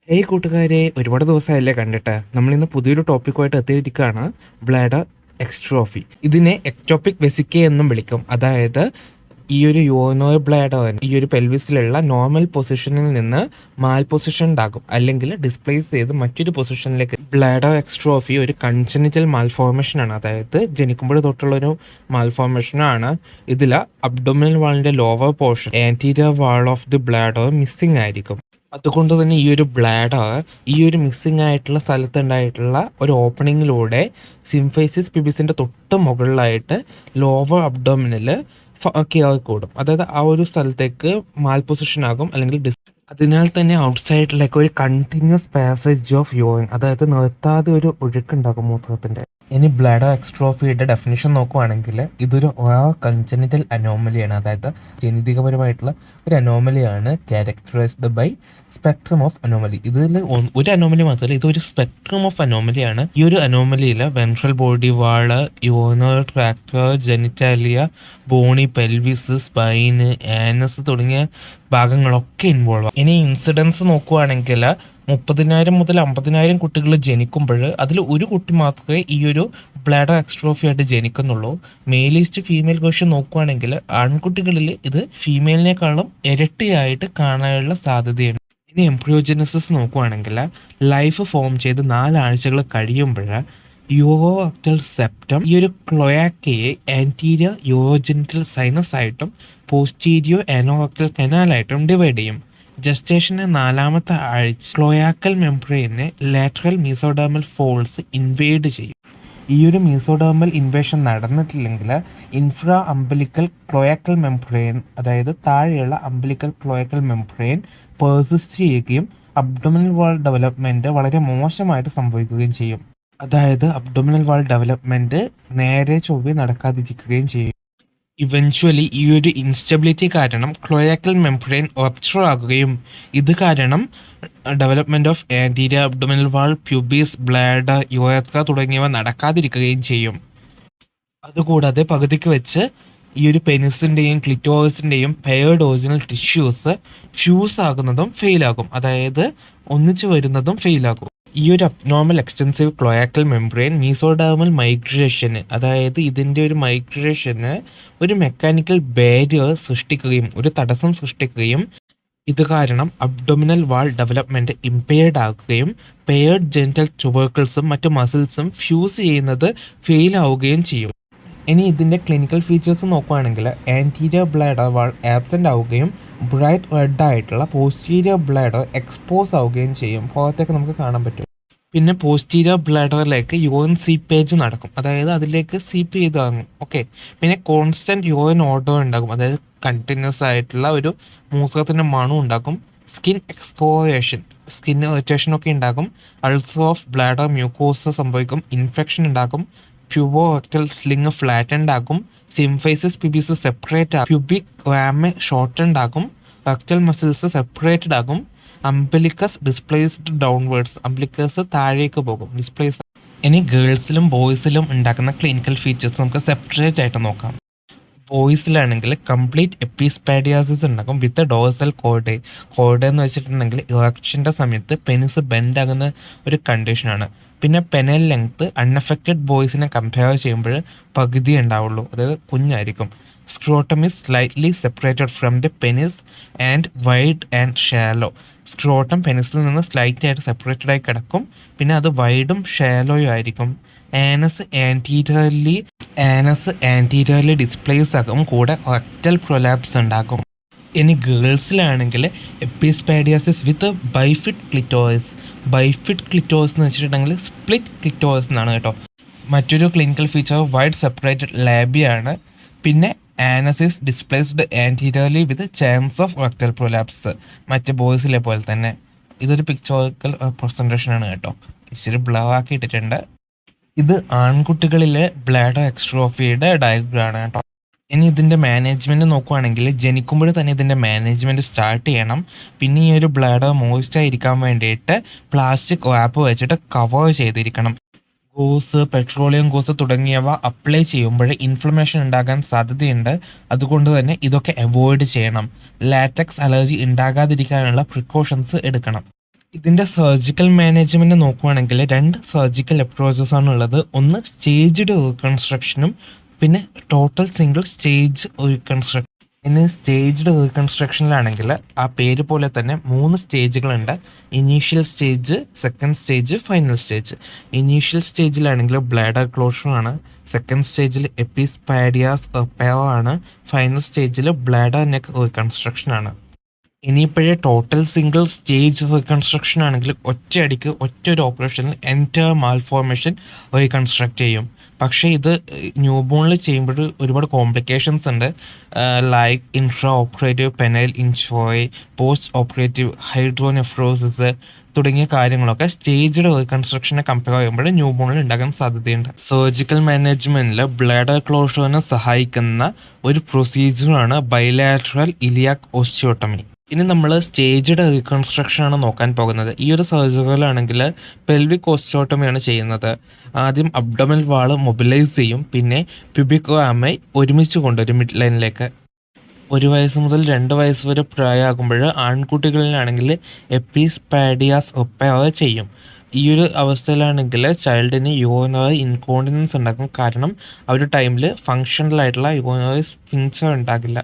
Hey കൂട്ടുകാരെ, ഒരുപാട് ദിവസമായല്ലേ കണ്ടിട്ട്. നമ്മളിന്ന് പുതിയൊരു ടോപ്പിക്കുമായിട്ട് എത്തിയിരിക്കുകയാണ്. ബ്ലാഡർ എക്സ്ട്രോഫി. ഇതിനെ എക്ടോപിക് വെസിക്കെ എന്നും വിളിക്കും. അതായത് ഈ ഒരു യോനോയ് ബ്ലാഡർ ഈ ഒരു പെൽവിസിലുള്ള നോർമൽ പൊസിഷനിൽ നിന്ന് മാൽ പൊസിഷൻഡ് ആകും, അല്ലെങ്കിൽ ഡിസ്പ്ലേസ് ചെയ്ത് മറ്റൊരു പൊസിഷനിലേക്ക്. ബ്ലാഡർ എക്സ്ട്രോഫി ഒരു കൺജനിറ്റൽ മാൽഫോർമേഷൻ ആണ്, അതായത് ജനിക്കുമ്പോൾ തൊട്ടുള്ളൊരു മാൽഫോർമേഷനാണ്. ഇതിൽ അബ്ഡോമിനൽ വാളിൻ്റെ lower portion, anterior wall of the bladder missing ആയിരിക്കും. അതുകൊണ്ട് തന്നെ ഈ ഒരു ബ്ലാഡർ ഈ ഒരു മിസ്സിംഗ് ആയിട്ടുള്ള സ്ഥലത്തുണ്ടായിട്ടുള്ള ഒരു ഓപ്പണിങ്ങിലൂടെ സിംഫൈസിസ് പിബിസിൻ്റെ തൊട്ട് മുകളിലായിട്ട് ലോവർ അബ്ഡോമിനിൽ കൂടും. അതായത് ആ ഒരു സ്ഥലത്തേക്ക് മാൽ പൊസിഷൻ ആകും, അല്ലെങ്കിൽ അതിനാൽ തന്നെ ഔട്ട്സൈഡിലേക്ക് ഒരു കണ്ടിന്യൂസ് പാസേജ് ഓഫ് യൂറിൻ, അതായത് നിർത്താതെ ഒരു ഒഴുക്കുണ്ടാകും മൂത്രത്തിൻ്റെ. ഇനി ബ്ലാഡർ എക്സ്ട്രോഫിയുടെ ഡെഫിനിഷൻ നോക്കുവാണെങ്കിൽ ഇതൊരു കൺജനിറ്റൽ അനോമലിയാണ്, അതായത് ജനിതകപരമായിട്ടുള്ള ഒരു അനോമലിയാണ്, characterized by spectrum of anomaly. ഇതിൽ ഒരു അനോമലി മാത്രമല്ല, ഇതൊരു സ്പെക്ട്രം ഓഫ് അനോമലിയാണ്. ഈ ഒരു അനോമലിയിൽ ventral body wall, urinary tract, genitalia, bony, pelvis, spine, anus തുടങ്ങിയ ഭാഗങ്ങളൊക്കെ ഇൻവോൾവ്. ഇനി ഇൻസിഡൻസ് നോക്കുവാണെങ്കിൽ 30,000 മുതൽ 50,000 കുട്ടികൾ ജനിക്കുമ്പോൾ അതിൽ ഒരു കുട്ടി മാത്രമേ ഈ ഒരു ബ്ലാഡർ എക്സ്ട്രോഫി ആയിട്ട് ജനിക്കുന്നുള്ളൂ. മെയിലിസ്റ്റ് ഫീമെയിൽ വേർഷൻ നോക്കുവാണെങ്കിൽ ആൺകുട്ടികളിൽ ഇത് ഫീമെയിലിനേക്കാളും ഇരട്ടിയായിട്ട് കാണാനുള്ള സാധ്യതയുണ്ട്. ഇനി എംബ്രിയോജെനസിസ് നോക്കുവാണെങ്കിൽ ലൈഫ് ഫോം ചെയ്ത് 4 ആഴ്ചകൾ കഴിയുമ്പോൾ യൂറോഅക്ടൽ സെപ്റ്റം ഈ ഒരു ക്ലോയാക്കയെ ആൻറ്റീരിയർ യൂറോജെനിറ്റൽ സൈനസ് ആയിട്ടും പോസ്റ്റീരിയോ ആനോഅക്ടൽ കനാലായിട്ടും ഡിവൈഡ് ചെയ്യും. ജസ്റ്റേഷൻ്റെ 4ാമത്തെ ആഴ്ച ക്ലോയാക്കൽ മെംബ്രെയിനെ ലാറ്ററൽ മീസോഡേർമൽ ഫോൾസ് ഇൻവേഡ് ചെയ്യും. ഈ ഒരു മീസോഡേർമൽ ഇൻവേഷൻ നടന്നിട്ടില്ലെങ്കിൽ ഇൻഫ്രാ അംബലിക്കൽ ക്ലോയാക്കൽ മെംബ്രെയിൻ, അതായത് താഴെയുള്ള അംബലിക്കൽ ക്ലോയാക്കൽ മെംബ്രെയിൻ പേഴ്സിസ്റ്റ് ചെയ്യുകയും അബ്ഡോമിനൽ വാൾ ഡെവലപ്മെൻറ്റ് വളരെ മോശമായിട്ട് സംഭവിക്കുകയും ചെയ്യും. അതായത് അബ്ഡോമിനൽ വാൾ ഡെവലപ്മെൻറ്റ് നേരെ ചൊവ്വേ നടക്കാതിരിക്കുകയും ചെയ്യും. ഇവൻച്വലി ഈ ഒരു ഇൻസ്റ്റബിലിറ്റി കാരണം ക്ലോയാക്കൽ മെംബ്രെയിൻ റപ്ചർ ആകുകയും ഇത് കാരണം development of anterior abdominal wall, pubis, bladder, യുറേത്ര തുടങ്ങിയവ നടക്കാതിരിക്കുകയും ചെയ്യും. അതുകൂടാതെ പകുതിക്ക് വെച്ച് ഈ ഒരു പെനിസിൻ്റെയും ക്ലിറ്റോറിസിൻ്റെയും പെയർഡ് ഒറിജിനൽ ടിഷ്യൂസ് ഫ്യൂസ് ആകുന്നതും ഫെയിലാകും, അതായത് ഒന്നിച്ചു വരുന്നതും ഫെയിലാകും. ഈ ഒരു അബ്നോർമൽ എക്സ്റ്റെൻസീവ് ക്ലോയാക്കൽ മെംബ്രെയിൻ മീസോഡേർമൽ മൈഗ്രേഷന്, അതായത് ഇതിൻ്റെ ഒരു മൈഗ്രേഷന് ഒരു മെക്കാനിക്കൽ ബാരിയർ സൃഷ്ടിക്കുകയും ഒരു തടസ്സം സൃഷ്ടിക്കുകയും ഇത് കാരണം അബ്ഡോമിനൽ വാൾ ഡെവലപ്മെൻറ്റ് ഇമ്പയർഡ് ആകുകയും പെയർഡ് ജെനിറ്റൽ ട്യൂബർക്കിൾസും മറ്റു മസിൽസും ഫ്യൂസ് ചെയ്യുന്നത് ഫെയിൽ ആവുകയും ചെയ്യും. ഇനി ഇതിൻ്റെ ക്ലിനിക്കൽ ഫീച്ചേഴ്സ് നോക്കുകയാണെങ്കിൽ ആൻറ്റീരിയർ ബ്ലാഡർ വാൾ ആബ്സെൻ്റ് ആവുകയും ബ്രൈറ്റ് റെഡ് ആയിട്ടുള്ള പോസ്റ്റീരിയർ ബ്ലാഡർ എക്സ്പോസ് ആവുകയും ചെയ്യും, പുറത്തേക്ക് നമുക്ക് കാണാൻ പറ്റും. പിന്നെ പോസ്റ്റീരിയർ ബ്ലാഡറിലേക്ക് യൂറിൻ സീപ്പേജ് നടക്കും, അതായത് അതിലേക്ക് സീപ്പ് ചെയ്ത് വാങ്ങും. ഓക്കെ, പിന്നെ കോൺസ്റ്റൻറ്റ് യൂറിൻ ഓർഡർ ഉണ്ടാകും, അതായത് കണ്ടിന്യൂസ് ആയിട്ടുള്ള ഒരു മൂത്രത്തിൻ്റെ മണം ഉണ്ടാകും. സ്കിൻ എക്സ്പോയേഷൻ, സ്കിൻ ഇറിറ്റേഷനൊക്കെ ഉണ്ടാകും. അൾസർ ഓഫ് ബ്ലാഡർ മ്യൂക്കോസ സംഭവിക്കും. ഇൻഫെക്ഷൻ ഉണ്ടാകും. പ്യൂബോറക്ടൽ സ്ലിങ് ഫ്ലാറ്റൻഡ് ആകും. സിംഫൈസിസ് പിബിസ് സെപ്പറേറ്റ് ആകും. പ്യൂബിക് റാമ് ഷോർട്ടൻഡ് ആകും. റക്ടൽ മസിൽസ് സെപ്പറേറ്റഡ് ആകും. അംബലിക്കസ് ഡിസ്പ്ലേസ്ഡ് ഡൗൺവേർഡ്സ്, അംബലിക്കസ് താഴേക്ക് പോകും, ഡിസ്പ്ലേസ്. ഇനി ഗേൾസിലും ബോയ്സിലും ഉണ്ടാക്കുന്ന ക്ലിനിക്കൽ ഫീച്ചേഴ്സ് നമുക്ക് സെപ്പറേറ്റ് ആയിട്ട് നോക്കാം. ബോയ്സിലാണെങ്കിൽ കംപ്ലീറ്റ് എപ്പിസ്പാഡിയാസിസ് ഉണ്ടാകും വിത്ത് ഡോഴ്സൽ കോർഡ്. കോർഡ് എന്ന് വെച്ചിട്ടുണ്ടെങ്കിൽ ഇറക്ഷൻ്റെ സമയത്ത് പെനിസ് ബെൻഡ് ആകുന്ന ഒരു കണ്ടീഷനാണ്. പിന്നെ പെനൽ ലെങ്ത്ത് അൺഅഫക്റ്റഡ് ബോയ്സിനെ കമ്പയർ ചെയ്യുമ്പോൾ പകുതി ഉണ്ടാവുള്ളൂ, അതായത് കുഞ്ഞായിരിക്കും. Scrotum is slightly separated from the penis and wide and shallow. Scrotum പെനിസിൽ നിന്ന് സ്ലൈറ്റ് ആയിട്ട് സെപ്പറേറ്റഡ് ആയി കിടക്കും, പിന്നെ അത് വൈഡും ഷാലോയും ആയിരിക്കും. ആനസ് ആൻറ്റീരിയർലി ഡിസ്പ്ലേസ് ആകും, കൂടെ റെക്ടൽ പ്രൊലാപ്സ് ഉണ്ടാകും. ഇനി ഗേൾസിലാണെങ്കിൽ epispadias with bifid clitoris. Bifid clitoris എന്ന് വെച്ചിട്ടുണ്ടെങ്കിൽ സ്പ്ലിറ്റ് ക്ലിറ്റോറിസ് എന്നാണ് കേട്ടോ. മറ്റൊരു ക്ലിനിക്കൽ ഫീച്ചർ വൈഡ് സെപ്പറേറ്റഡ് ലാബിയാണ്. പിന്നെ anus is displaced anteriorly with chance of rectal prolapse, മറ്റ് ബോയ്സിലെ പോലെ തന്നെ. ഇതൊരു പിക്ചോറിക്കൽ റെപ്രസെൻറ്റേഷൻ ആണ് കേട്ടോ, ഇച്ചിരി ബ്ലർ ആക്കി ഇട്ടിട്ടുണ്ട്. ഇത് ആൺകുട്ടികളിലെ ബ്ലാഡർ എക്സ്ട്രോഫിയുടെ ഡയഗ്രാമാണ് കേട്ടോ. ഇനി ഇതിൻ്റെ മാനേജ്മെൻറ്റ് നോക്കുവാണെങ്കിൽ ജനിക്കുമ്പോൾ തന്നെ ഇതിൻ്റെ മാനേജ്മെൻറ്റ് സ്റ്റാർട്ട് ചെയ്യണം. പിന്നെ ഈ ഒരു ബ്ലാഡർ മോയ്സ്റ്റായിരിക്കാൻ വേണ്ടിയിട്ട് പ്ലാസ്റ്റിക് റാപ്പ് വെച്ചിട്ട് കവർ ചെയ്തിരിക്കണം. ഗോസ്, പെട്രോളിയം ഗോസ് തുടങ്ങിയവ അപ്ലൈ ചെയ്യുമ്പോൾ ഇൻഫ്ലമേഷൻ ഉണ്ടാകാൻ സാധ്യതയുണ്ട്. അതുകൊണ്ട് തന്നെ ഇതൊക്കെ അവോയ്ഡ് ചെയ്യണം. ലാറ്റക്സ് അലർജി ഉണ്ടാകാതിരിക്കാനുള്ള പ്രിക്കോഷൻസ് എടുക്കണം. ഇതിൻ്റെ സർജിക്കൽ മാനേജ്മെൻറ്റ് നോക്കുവാണെങ്കിൽ 2 സർജിക്കൽ അപ്രോച്ചസ് ആണുള്ളത്. ഒന്ന് സ്റ്റേജ്ഡ് റീകൺസ്ട്രക്ഷനും പിന്നെ ടോട്ടൽ സിംഗിൾ സ്റ്റേജ് റീകൺസ്ട്രക്ഷൻ. ഇനി സ്റ്റേജ്ഡ് റീകൺസ്ട്രക്ഷനിലാണെങ്കിൽ ആ പേര് പോലെ തന്നെ 3 സ്റ്റേജുകളുണ്ട്. Initial stage, second stage, final stage. Initial സ്റ്റേജിലാണെങ്കിൽ ബ്ലാഡർ ക്ലോഷർ ആണ്, സെക്കൻഡ് സ്റ്റേജിൽ എപ്പിസ്പാഡിയാസ് എർപ്പയോ ആണ്, ഫൈനൽ സ്റ്റേജിൽ ബ്ലാഡർ നെക്ക് റീകൺസ്ട്രക്ഷൻ ആണ്. ഇനിയിപ്പോഴേ ടോട്ടൽ സിംഗിൾ സ്റ്റേജ് റീകൺസ്ട്രക്ഷൻ ആണെങ്കിൽ ഒറ്റയടിക്ക് ഒരു ഓപ്പറേഷനിൽ എൻറ്റയർ മാൽഫോർമേഷൻ റീകൺസ്ട്രക്ട് ചെയ്യും. പക്ഷേ ഇത് ന്യൂ ബോണിൽ ചെയ്യുമ്പോൾ ഒരുപാട് കോംപ്ലിക്കേഷൻസ് ഉണ്ട്. Like intra operative penile injury, post operative hydronephrosis തുടങ്ങിയ കാര്യങ്ങളൊക്കെ സ്റ്റേജ്ഡ് റീകൺസ്ട്രക്ഷനെ കമ്പയർ ചെയ്യുമ്പോൾ ന്യൂ ബോണിൽ ഉണ്ടാകാൻ സാധ്യതയുണ്ട്. സർജിക്കൽ മാനേജ്മെൻറ്റിൽ ബ്ലാഡർ ക്ലോഷറിനെ സഹായിക്കുന്ന ഒരു പ്രൊസീജിയറാണ് ബൈലാറ്ററൽ ഇലിയാക് ഓസ്റ്റിയോട്ടമി. ഇനി നമ്മൾ സ്റ്റേജ്ഡ് റീകൺസ്ട്രക്ഷൻ ആണ് നോക്കാൻ പോകുന്നത്. ഈ ഒരു സർജറിയിലാണെങ്കിൽ പെൽവിക് ഓസ്റ്റിയോട്ടമിയാണ് ചെയ്യുന്നത്. ആദ്യം അബ്ഡോമിനൽ വാള് മൊബിലൈസ് ചെയ്യും, പിന്നെ പ്യൂബിക് റാമൈ ഒരുമിച്ച് കൊണ്ടുവരും മിഡ് ലൈനിലേക്ക്. 1 വയസ്സ് മുതൽ 2 വയസ്സ് വരെ പ്രായമാകുമ്പോൾ ആൺകുട്ടികളിലാണെങ്കിൽ എപ്പിസ്പാഡിയാസ് ഒപ്പയോ ചെയ്യും. ഈ ഒരു അവസ്ഥയിലാണെങ്കിൽ ചൈൽഡിന് യൂറിനറി ഇൻകോണ്ടിനൻസ് ഉണ്ടാക്കും. കാരണം ആ ഒരു ടൈമിൽ ഫങ്ഷണൽ ആയിട്ടുള്ള യൂറിനറി സ്ഫിൻക്ചർ ഉണ്ടാകില്ല.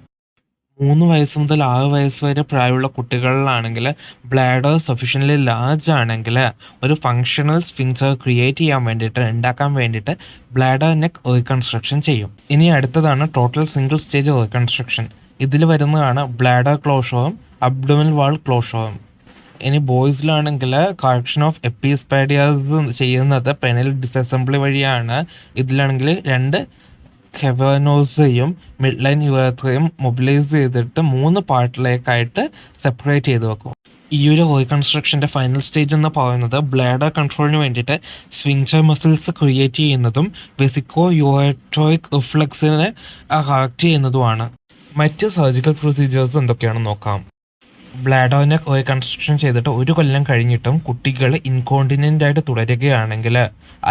3 വയസ്സ് മുതൽ 6 വയസ്സ് വരെ പ്രായമുള്ള കുട്ടികളിലാണെങ്കിൽ ബ്ലാഡർ സഫീഷ്യൻ്റ്ലി ലാർജ് ആണെങ്കിൽ ഒരു ഫങ്ഷണൽ സ്ഫിൻക്ചർ ഉണ്ടാക്കാൻ വേണ്ടിയിട്ട് ബ്ലാഡർ നെക്ക് റീകൺസ്ട്രക്ഷൻ ചെയ്യും. ഇനി അടുത്തതാണ് ടോട്ടൽ സിംഗിൾ സ്റ്റേജ് റീകൺസ്ട്രക്ഷൻ. ഇതിൽ വരുന്നതാണ് ബ്ലാഡർ ക്ലോഷറും അബ്ഡോമിനൽ വാൾ ക്ലോഷറും. ഇനി ബോയ്സിലാണെങ്കിൽ കറക്ഷൻ ഓഫ് എപ്പിസ്പാഡിയാസ് ചെയ്യുന്നത് പെനൽ ഡിസസംബ്ലി വഴിയാണ്. ഇതിലാണെങ്കിൽ 2 കെവേനോസയും മിഡ് ലൈൻ യുവത്രയും മൊബിലൈസ് ചെയ്തിട്ട് 3 പാർട്ടിലേക്കായിട്ട് സെപ്പറേറ്റ് ചെയ്ത് വെക്കും. ഈ ഒരു റീകൺസ്ട്രക്ഷൻ്റെ ഫൈനൽ സ്റ്റേജ് എന്ന് പറയുന്നത് ബ്ലാഡർ കൺട്രോളിന് വേണ്ടിയിട്ട് സ്ഫിൻക്ചർ മസിൽസ് ക്രിയേറ്റ് ചെയ്യുന്നതും വെസിക്കോ യുറോട്രോയിക് റിഫ്ലക്സിനെ കറക്റ്റ് ചെയ്യുന്നതുമാണ്. മറ്റ് സർജിക്കൽ പ്രൊസീജിയേഴ്സ് എന്തൊക്കെയാണെന്ന് നോക്കാം. ബ്ലാഡറിനെ റീകൺസ്ട്രക്ഷൻ ചെയ്തിട്ട് 1 കൊല്ലം കഴിഞ്ഞിട്ടും കുട്ടികൾ ഇൻകോണ്ടിനൻ്റ് ആയിട്ട് തുടരുകയാണെങ്കിൽ,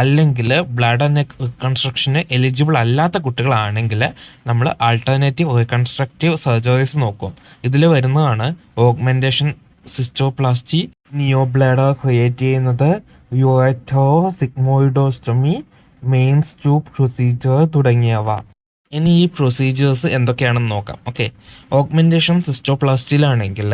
അല്ലെങ്കിൽ ബ്ലാഡർ നെക്ക് റീകൺസ്ട്രക്ഷന് എലിജിബിൾ അല്ലാത്ത കുട്ടികളാണെങ്കിൽ നമ്മൾ ആൾട്ടർനേറ്റീവ് റീകൺസ്ട്രക്റ്റീവ് സർജറീസ് നോക്കും. ഇതിൽ വരുന്നതാണ് ഓഗ്മെൻറ്റേഷൻ സിസ്റ്റോപ്ലാസ്റ്റി, നിയോ ബ്ലാഡർ ക്രിയേറ്റ് ചെയ്യുന്നത്, യുറേറ്റോ സിഗ്മോയിഡോസ്റ്റമി, മെയിൻസ് ട്യൂബ് പ്രൊസീജിയർ തുടങ്ങിയവ. ഇനി ഈ പ്രൊസീജിയേഴ്സ് എന്തൊക്കെയാണെന്ന് നോക്കാം. ഓക്കെ, ഓഗ്മെൻറ്റേഷൻ സിസ്റ്റോപ്ലാസ്റ്റിയിലാണെങ്കിൽ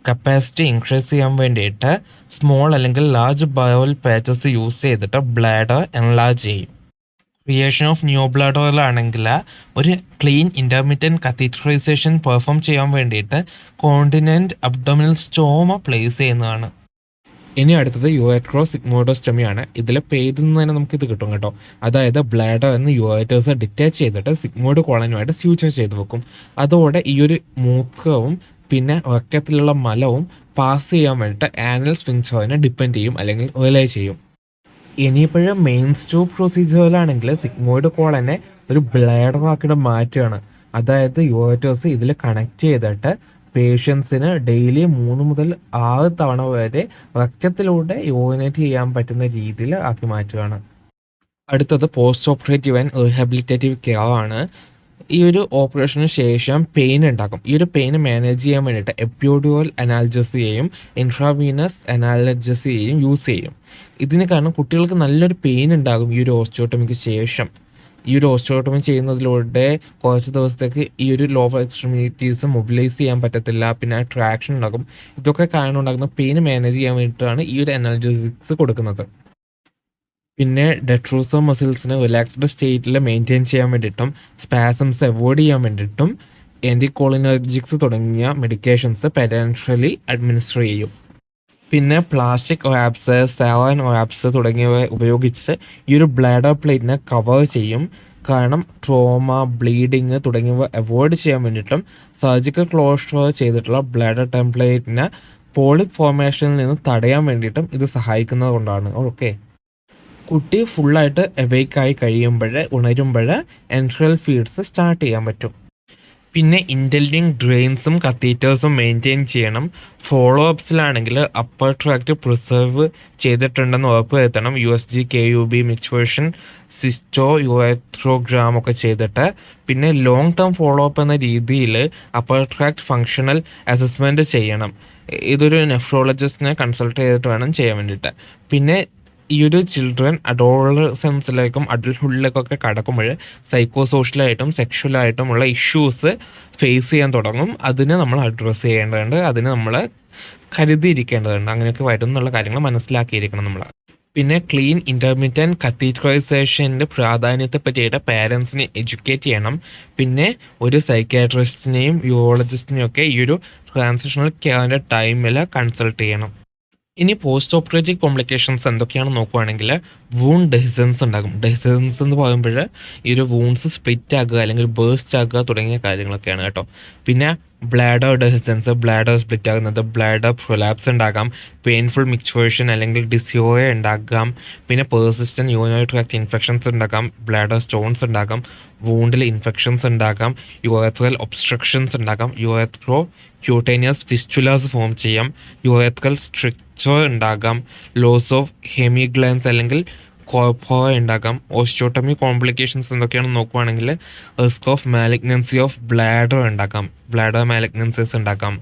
കപ്പാസിറ്റി ഇൻക്രീസ് ചെയ്യാൻ വേണ്ടിയിട്ട് സ്മോൾ അല്ലെങ്കിൽ ലാർജ് ബയോൽ പാച്ചസ് യൂസ് ചെയ്തിട്ട് ബ്ലാഡർ എൻലാർജ് ചെയ്യും. ക്രിയേഷൻ ഓഫ് ന്യൂ ബ്ലാഡറിലാണെങ്കിൽ ഒരു ക്ലീൻ ഇൻ്റർമീഡിയറ്റ് കത്തീറ്ററൈസേഷൻ പെർഫോം ചെയ്യാൻ വേണ്ടിയിട്ട് കോണ്ടിനെൻ്റ് അബ്ഡോമിനൽ സ്റ്റോമ പ്ലേസ് ചെയ്യുന്നതാണ്. ഇനി അടുത്തത് യുറേട്രോ സിഗ്മോയിഡോസ്റ്റമിയാണ്. ഇതിലെ പേരിൽ നിന്ന് തന്നെ നമുക്കിത് കിട്ടും കേട്ടോ. അതായത് ബ്ലാഡർ എന്ന് യുറേറ്റേഴ്സ് ഡിറ്റാച്ച് ചെയ്തിട്ട് സിഗ്മോയിഡ് കോളനുമായിട്ട് സ്യൂച്ചർ ചെയ്ത് വെക്കും. അതോടെ ഈ ഒരു മൂത്രവും പിന്നെ രക്തത്തിലുള്ള മലവും പാസ് ചെയ്യാൻ വേണ്ടിയിട്ട് ആനൽ സ്ഫിൻക്ചറിനെ ഡിപ്പെൻഡ് ചെയ്യും അല്ലെങ്കിൽ റിലേ ചെയ്യും. ഇനിയിപ്പോഴും മെയിൻ ട്യൂബ് പ്രൊസീജിയറിലാണെങ്കിൽ സിഗ്മോയിഡ് കോളനെ ഒരു ബ്ലാഡറാക്കിയിട്ട് മാറ്റുകയാണ്. അതായത് യുറേറ്റേഴ്സ് ഇതിൽ കണക്ട് ചെയ്തിട്ട് പേഷ്യൻസിന് ഡെയിലി 3 മുതൽ 6 തവണ വരെ രക്തത്തിലൂടെ യൂറിനേറ്റ് ചെയ്യാൻ പറ്റുന്ന രീതിയിൽ ആക്കി മാറ്റുകയാണ്. അടുത്തത് post operative and rehabilitative care ആണ്. ഈ ഒരു ഓപ്പറേഷന് ശേഷം പെയിൻ ഉണ്ടാക്കും. ഈ ഒരു പെയിൻ മാനേജ് ചെയ്യാൻ വേണ്ടിയിട്ട് എപ്പിഡ്യൂറൽ അനാൽജസിയെയും ഇൻട്രാവീനസ് അനാൽജസിയെയും യൂസ് ചെയ്യും. ഇതിന് കാരണം കുട്ടികൾക്ക് നല്ലൊരു പെയിൻ ഉണ്ടാകും ഈ ഒരു ഓസ്റ്റിയോട്ടമിക്ക് ശേഷം. ഈ ഒരു ഓസ്റ്റിയോട്ടമി ചെയ്യുന്നതിലൂടെ കുറച്ച് ദിവസത്തേക്ക് ഈ ഒരു ലോവർ എക്സ്ട്രീമിറ്റീസ് മൊബിലൈസ് ചെയ്യാൻ പറ്റത്തില്ല, പിന്നെ ട്രാക്ഷൻ ഉണ്ടാകും. ഇതൊക്കെ കാരണം ഉണ്ടാകുന്ന പെയിൻ മാനേജ് ചെയ്യാൻ വേണ്ടിയിട്ടാണ് ഈ ഒരു അനാൽജസിക്സ് കൊടുക്കുന്നത്. പിന്നെ ഡെട്രൂസർ മസിൽസിനെ റിലാക്സ്ഡ് സ്റ്റേറ്റിൽ മെയിൻറ്റെയിൻ ചെയ്യാൻ വേണ്ടിയിട്ടും സ്പാസംസ് അവോയ്ഡ് ചെയ്യാൻ വേണ്ടിയിട്ടും ആൻറ്റികോളിനർജിക്സ് തുടങ്ങിയ മെഡിക്കേഷൻസ് പെരൻഷ്യലി അഡ്മിനിസ്റ്റർ ചെയ്യും. പിന്നെ പ്ലാസ്റ്റിക് റാപ്സ്, സാലൈൻ റാപ്സ് തുടങ്ങിയവ ഉപയോഗിച്ച് ഈ ഒരു ബ്ലാഡർ പ്ലേറ്റിനെ കവർ ചെയ്യും. കാരണം ട്രോമ, ബ്ലീഡിങ് തുടങ്ങിയവ അവോയ്ഡ് ചെയ്യാൻ വേണ്ടിയിട്ടും സർജിക്കൽ ക്ലോഷർ ചെയ്തിട്ടുള്ള ബ്ലാഡർ ടെംപ്ലേറ്റിനെ പോളിപ് ഫോർമേഷനിൽ നിന്ന് തടയാൻ വേണ്ടിയിട്ടും ഇത് സഹായിക്കുന്നത് കൊണ്ടാണ്. ഓക്കെ, കുട്ടി ഫുള്ളായിട്ട് അവെയ്ക്കായി ഉണരുമ്പോൾ എൻട്രൽ ഫീഡ്സ് സ്റ്റാർട്ട് ചെയ്യാൻ പറ്റും. പിന്നെ ഇൻ്റലിജിങ് ഡ്രെയിൻസും കത്തീറ്റേഴ്സും മെയിൻറ്റെയിൻ ചെയ്യണം. ഫോളോ അപ്സിലാണെങ്കിൽ അപ്പർ ട്രാക്ട് പ്രിസർവ് ചെയ്തിട്ടുണ്ടെന്ന് ഉറപ്പ് വരുത്തണം. USG, KUB, മിക്വേഷൻ, യുഎത്രോഗ്രാം ഒക്കെ ചെയ്തിട്ട്. പിന്നെ ലോങ് ടേം ഫോളോ അപ്പ് എന്ന രീതിയിൽ അപ്പർ ട്രാക്ട് ഫങ്ഷണൽ അസസ്മെൻറ്റ് ചെയ്യണം. ഇതൊരു നെഫ്രോളജിസ്റ്റിനെ കൺസൾട്ട് ചെയ്തിട്ട് വേണം ചെയ്യാൻ വേണ്ടിയിട്ട്. പിന്നെ ഈ ഒരു ചിൽഡ്രൻ അഡോളസൻസിലേക്കും അഡൽട്ട്ഹുഡിലേക്കൊക്കെ കടക്കുമ്പോൾ സൈക്കോ സോഷ്യലായിട്ടും സെക്ഷലായിട്ടുമുള്ള ഇഷ്യൂസ് ഫേസ് ചെയ്യാൻ തുടങ്ങും. അതിന് നമ്മൾ അഡ്രസ്സ് ചെയ്യേണ്ടതുണ്ട്, അതിന് നമ്മൾ കരുതിയിരിക്കേണ്ടതുണ്ട്. അങ്ങനെയൊക്കെ വരും എന്നുള്ള കാര്യങ്ങൾ മനസ്സിലാക്കിയിരിക്കണം നമ്മൾ. പിന്നെ ക്ലീൻ ഇൻ്റർമീഡിയറ്റ് കത്തീറ്ററൈസേഷൻ്റെ പ്രാധാന്യത്തെ പറ്റിയിട്ട് പേരൻസിനെ എഡ്യൂക്കേറ്റ് ചെയ്യണം. പിന്നെ ഒരു സൈക്യാട്രിസ്റ്റിനെയും യൂറോളജിസ്റ്റിനെയും ഒക്കെ ഈ ഒരു ട്രാൻസിഷണൽ കെയറിൻ്റെ ടൈമിൽ കൺസൾട്ട് ചെയ്യണം. ഇനി പോസ്റ്റ് ഓപ്പറേറ്റീവ് കോംപ്ലിക്കേഷൻസ് എന്തൊക്കെയാണെന്ന് നോക്കുവാണെങ്കിൽ വൂണ്ട് ഡെഹിസൻസ് ഉണ്ടാകും. ഡെഹിസൻസ് എന്ന് പറയുമ്പോൾ ഈ ഒരു വൂണ്ട്സ് സ്പ്ലിറ്റ് ആകുക അല്ലെങ്കിൽ ബേസ്റ്റ് ആകുക തുടങ്ങിയ കാര്യങ്ങളൊക്കെയാണ് കേട്ടോ. പിന്നെ ബ്ലാഡർ ഡെഹിസൻസ്, ബ്ലാഡർ സ്പ്ലിറ്റ് ആകുന്നത്, ബ്ലാഡർ പ്രൊലാപ്സ് ഉണ്ടാകാം, പെയിൻഫുൾ മിക്ച്വേഷൻ അല്ലെങ്കിൽ ഡിസ്യോയ ഉണ്ടാകാം. പിന്നെ പേഴ്സിസ്റ്റൻറ്റ് യൂറിനറി ട്രാക്ട് ഇൻഫെക്ഷൻസ് ഉണ്ടാകാം, ബ്ലാഡർ സ്റ്റോൺസ് ഉണ്ടാകാം, വൂണ്ടിൽ ഇൻഫെക്ഷൻസ് ഉണ്ടാകാം, യുറെത്രൽ ഒബ്സ്ട്രക്ഷൻസ് ഉണ്ടാകാം, യുറെത്രോ ക്യൂട്ടേനിയസ് ഫിസ്റ്റുലാസ് ഫോം ചെയ്യാം, യുറെത്രൽ സ്ട്രിക്ചർ ഉണ്ടാകാം, ലോസ് ഓഫ് ഹെമിഗ്ലാൻസ് അല്ലെങ്കിൽ കോർപ്പോ ഉണ്ടാകാം. ഓസ്റ്റിയോട്ടമി കോംപ്ലിക്കേഷൻസ് എന്തൊക്കെയാണെന്ന് നോക്കുവാണെങ്കിൽ risk of malignancy of bladder ഉണ്ടാക്കാം, ബ്ലാഡർ മാലിഗ്നൻസീസ് ഉണ്ടാക്കാം.